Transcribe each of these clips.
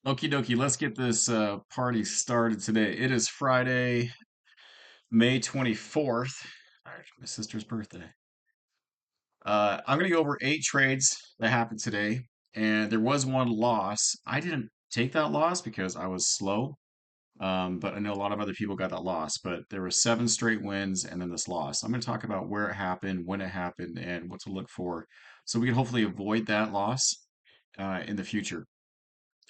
Okie dokie, let's get this party started today. It is Friday, May 24th. My sister's birthday. I'm going to go over 8 trades that happened today, and there was one loss. I didn't take that loss because I was slow, but I know a lot of other people got that loss. But there were 7 straight wins and then this loss. I'm going to talk about where it happened, when it happened, and what to look for so we can hopefully avoid that loss in the future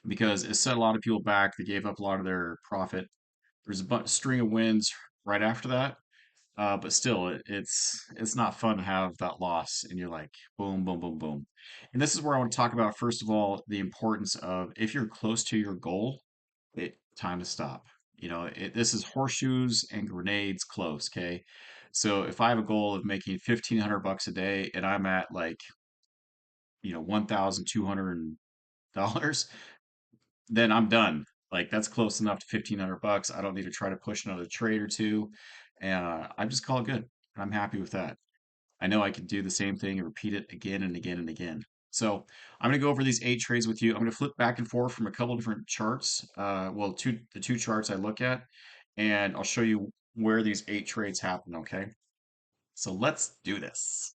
because it set a lot of people back. They gave up a lot of their profit. There's a string of wins right after that, but still, it's not fun to have that loss, and you're like boom, boom, boom, boom. And this is where I want to talk about first of all the importance of if you're close to your goal, time to stop. This is horseshoes and grenades close. Okay, so if I have a goal of making 1,500 bucks a day, and I'm at like $1,200, then I'm done. Like that's close enough to 1,500 bucks. I don't need to try to push another trade or two. And I just call it good. I'm happy with that. I know I can do the same thing and repeat it again and again and again. So I'm going to go over these 8 trades with you. I'm going to flip back and forth from a couple different charts. Well, the two charts I look at, and I'll show you where these 8 trades happen. Okay. So let's do this.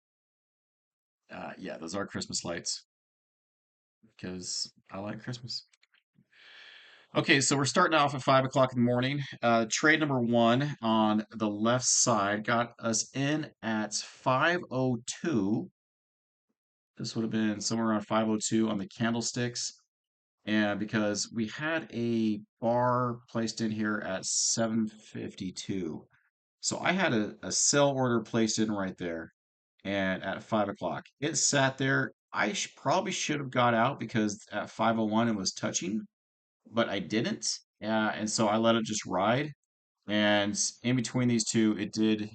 Yeah, those are Christmas lights because I like Christmas. Okay, so we're starting off at 5 o'clock in the morning. Trade number one on the left side got us in at 5:02. This would have been somewhere around 5:02 on the candlesticks. And because we had a bar placed in here at 7:52. So I had a sell order placed in right there and at 5 o'clock. It sat there. I probably should have got out because at 5:01 it was touching, but I didn't. And so I let it just ride. And in between these two, it did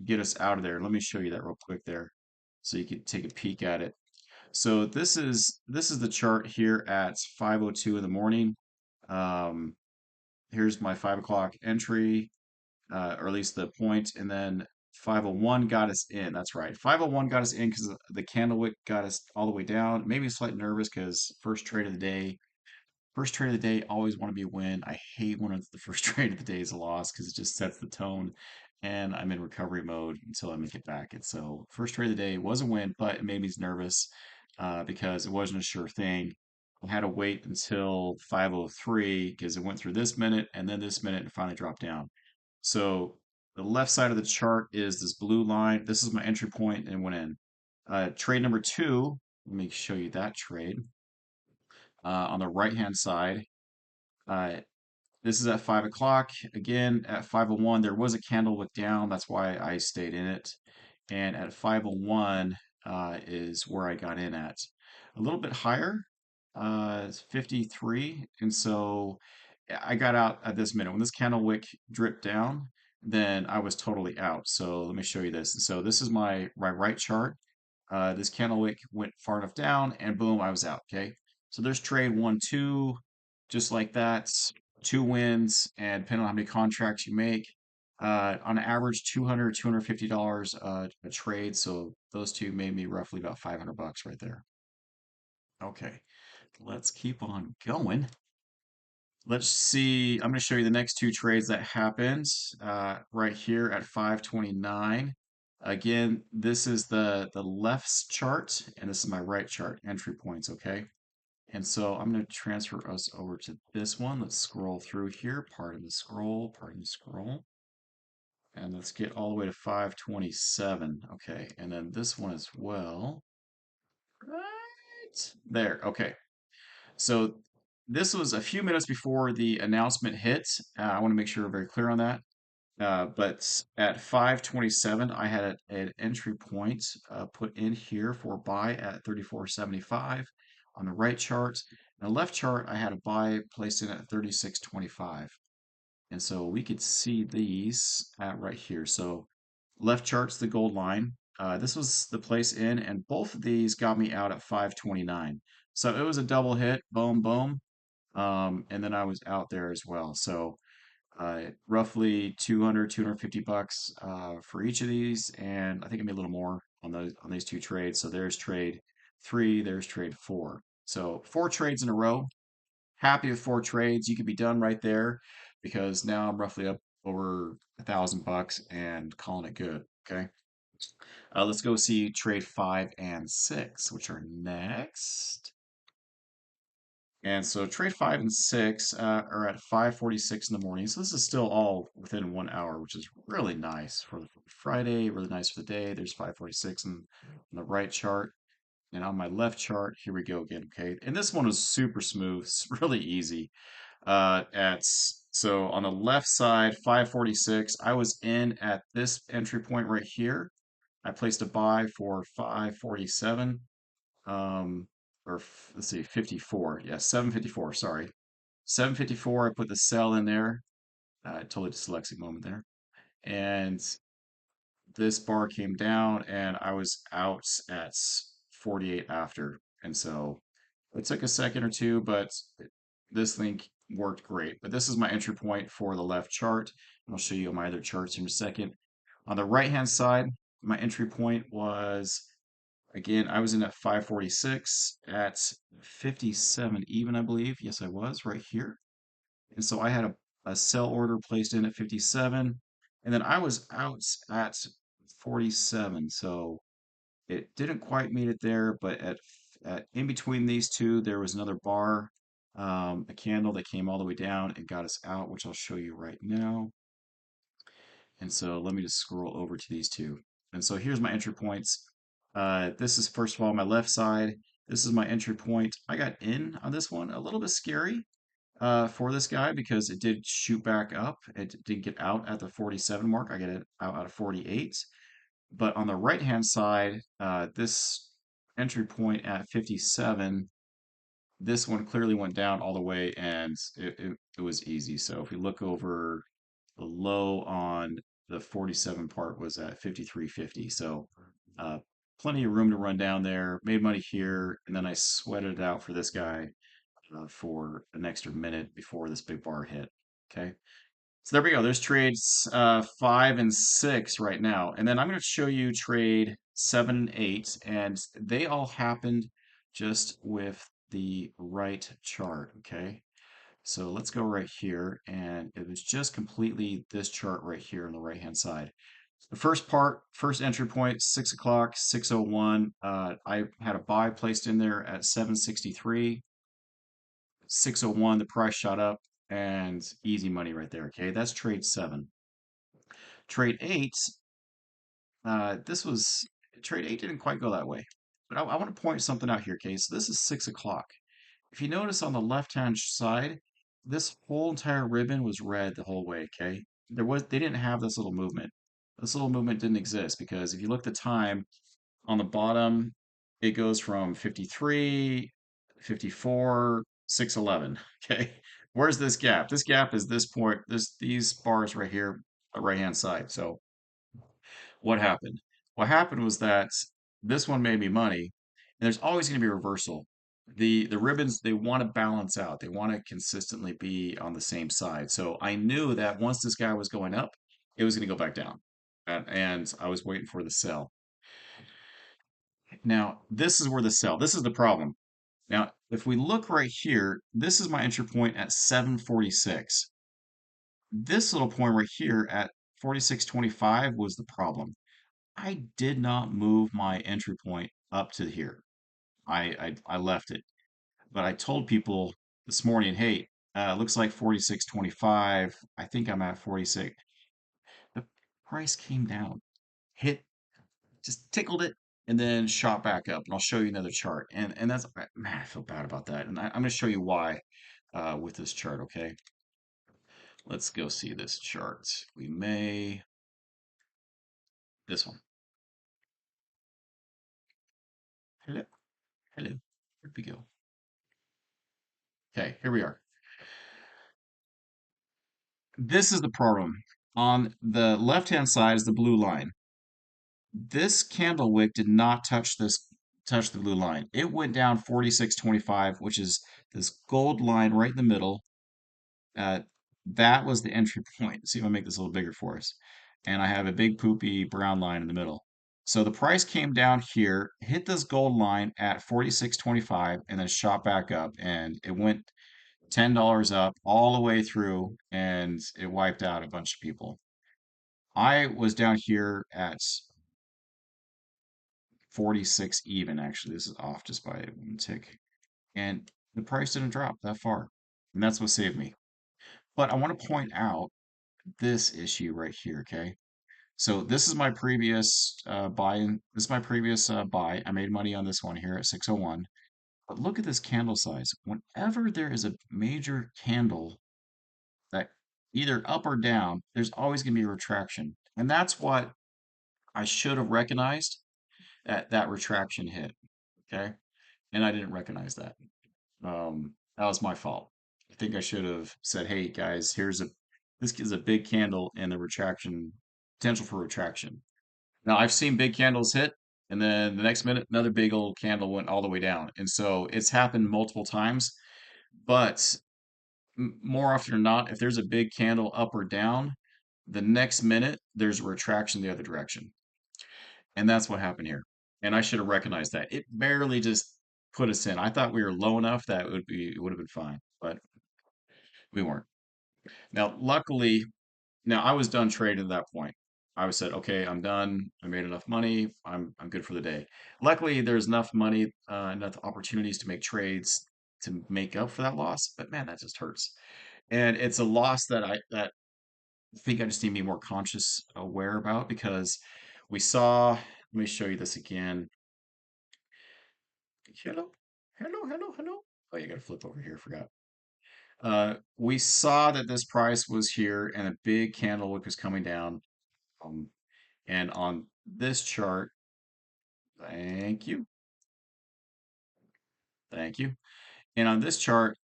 get us out of there. Let me show you that real quick there, so you can take a peek at it. So this is the chart here at 5:02 in the morning. Um, Here's my 5 o'clock entry, or at least the point, and then 5:01 got us in. That's right. 5:01 got us in because the candle wick got us all the way down. Maybe slightly nervous because first trade of the day. First trade of the day, always want to be a win. I hate when the first trade of the day is a loss because it just sets the tone, and I'm in recovery mode until I make it back. And so, first trade of the day was a win, but it made me nervous because it wasn't a sure thing. I had to wait until 5:03 because it went through this minute and then this minute and finally dropped down. So, the left side of the chart is this blue line. This is my entry point and went in. Trade number two, let me show you that trade. On the right hand side, uh, this is at 5 o'clock. Again, at 5:01, there was a candle wick down. That's why I stayed in it. And at 5:01 is where I got in at. A little bit higher, it's 53. And so I got out at this minute. When this candle wick dripped down, then I was totally out. So let me show you this. So this is my right chart. This candle wick went far enough down, and boom, I was out. Okay. So there's trade one, two, just like that. 2 wins, and depending on how many contracts you make, on average, $250 a trade. So those two made me roughly about 500 bucks right there. Okay, let's keep on going. Let's see. I'm going to show you the next 2 trades that happened right here at 5:29. Again, this is the left chart, and this is my right chart, entry points, okay? And so I'm going to transfer us over to this one. Let's scroll through here. Pardon the scroll, pardon the scroll. And let's get all the way to 5:27. Okay, and then this one as well. Right there. Okay. So this was a few minutes before the announcement hit. I want to make sure we're very clear on that. But at 5:27, I had an entry point put in here for buy at 34.75 on the right chart. On the left chart, I had a buy placed in at 36.25. And so we could see these at right here. So left chart's the gold line. This was the place in, and both of these got me out at 5:29. So it was a double hit, boom, boom. And then I was out there as well. So roughly 200, 250 bucks for each of these, and I think I made a little more on these 2 trades. So there's trade three, there's trade four. So 4 trades in a row. happy with 4 trades. You could be done right there because now I'm roughly up over $1,000 and calling it good. Okay. Let's go see trade 5 and 6, which are next. And so trade 5 and 6 are at 5:46 in the morning. So this is still all within 1 hour, which is really nice for the Friday, really nice for the day. There's 5:46 in the right chart. And on my left chart, here we go again. Okay. And this one was super smooth. It's really easy. So on the left side, 5:46, I was in at this entry point right here. I placed a buy for 5:47. Um, let's see, 54. Yeah, 7:54. Sorry, 7:54. I put the sell in there. Totally dyslexic moment there. And this bar came down, and I was out at 48 after. And so it took a second or two, but this thing worked great. But this is my entry point for the left chart. And I'll show you my other charts in a second. On the right hand side, my entry point was, again, I was in at 5:46 at 57 even, I believe. Yes, I was right here. And so I had a sell order placed in at 57. And then I was out at 47. So it didn't quite meet it there, but at in between these two, there was another bar, a candle that came all the way down and got us out, which I'll show you right now. And so let me just scroll over to these two. And so here's my entry points. This is first of all my left side. This is my entry point. I got in on this one, a little bit scary for this guy because it did shoot back up. It did get out at the 47 mark. I get it out at 48. But on the right hand side, this entry point at 57, this one clearly went down all the way and it was easy. So if we look over, the low on the 47 part was at 53.50. So uh, plenty of room to run down there. Made money here, and then I sweated it out for this guy for an extra minute before this big bar hit. Okay. So there we go. There's trades 5 and 6 right now. And then I'm going to show you trade 7 and 8. And they all happened just with the right chart. Okay. So let's go right here. And it was just completely this chart right here on the right hand side. The first part, first entry point, 6 o'clock, 6:01. I had a buy placed in there at 763. 6:01, the price shot up and easy money right there. Okay, that's trade 7. Trade 8, this was trade 8 didn't quite go that way. But I want to point something out here. Okay, so this is 6 o'clock. If you notice on the left-hand side, this whole entire ribbon was red the whole way, okay? They didn't have this little movement. This little movement didn't exist because if you look at the time on the bottom, it goes from 53, 54, 611, okay? Where's this gap? This gap is this point, these bars right here, right-hand side. So what happened? What happened was that this one made me money, and there's always going to be a reversal. The ribbons, they want to balance out. They want to consistently be on the same side. So I knew that once this guy was going up, it was going to go back down. And I was waiting for the sell. Now, this is where the sell. This is the problem. Now, if we look right here, this is my entry point at 746. This little point right here at 46.25 was the problem. I did not move my entry point up to here. I left it. But I told people this morning, hey, looks like 46.25. I think I'm at 46. The price came down, hit, just tickled it, and then shot back up. And I'll show you another chart. And that's, man, I feel bad about that. And I'm going to show you why with this chart, okay? Let's go see this chart. We may, this one. Hello, hello. Where'd we go? Okay, here we are. This is the problem. On the left-hand side is the blue line. This candle wick did not touch the blue line. It went down 46.25, which is this gold line right in the middle. Uh, that was the entry point. Let's see if I make this a little bigger for us. And I have a big poopy brown line in the middle. So the price came down here, hit this gold line at 46.25, and then shot back up, and it went $10 up all the way through, and it wiped out a bunch of people. I was down here at 46 even, actually. This is off just by one tick. And the price didn't drop that far. And that's what saved me. But I want to point out this issue right here, okay? So this is my previous buy. This is my previous buy. I made money on this one here at 601. But look at this candle size. Whenever there is a major candle that either up or down, there's always going to be a retraction. And that's what I should have recognized at that retraction hit. Okay. And I didn't recognize that. That was my fault. I think I should have said, hey guys, this is a big candle and the retraction, potential for retraction. Now I've seen big candles hit, and then the next minute, another big old candle went all the way down. And so it's happened multiple times. But more often than not, if there's a big candle up or down, the next minute there's a retraction the other direction. And that's what happened here. And I should have recognized that. It barely just put us in. I thought we were low enough that it would have been fine, but we weren't. Now, luckily, now I was done trading at that point. I was said, okay, I'm done. I made enough money. I'm good for the day. Luckily, there's enough money, enough opportunities to make trades to make up for that loss. But man, that just hurts. And it's a loss that I think I just need to be more conscious, aware about because we saw. Let me show you this again. Hello, hello. Oh, you got to flip over here. Forgot. We saw that this price was here and a big candle was coming down. Um, and on this chart, thank you, thank you. And on this chart,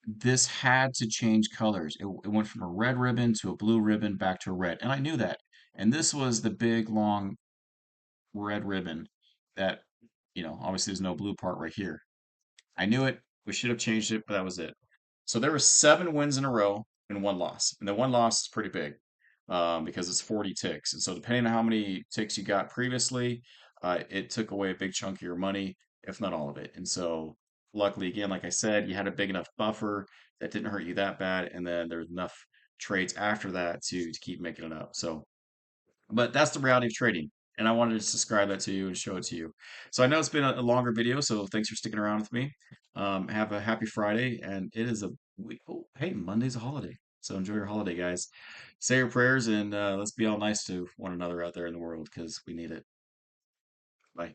this had to change colors. It went from a red ribbon to a blue ribbon back to a red, and I knew that. And this was the big long red ribbon that, obviously there's no blue part right here. I knew it. We should have changed it, but that was it. So there were 7 wins in a row and one loss. And the one loss is pretty big because it's 40 ticks. And so depending on how many ticks you got previously, it took away a big chunk of your money, if not all of it. And so luckily, again, like I said, you had a big enough buffer that didn't hurt you that bad. And then there's enough trades after that to keep making it up. So but that's the reality of trading. And I wanted to describe that to you and show it to you. So I know it's been a longer video, so thanks for sticking around with me. Have a happy Friday, and it is a week. Oh, hey, Monday's a holiday. So enjoy your holiday, guys. Say your prayers and let's be all nice to one another out there in the world because we need it. Bye.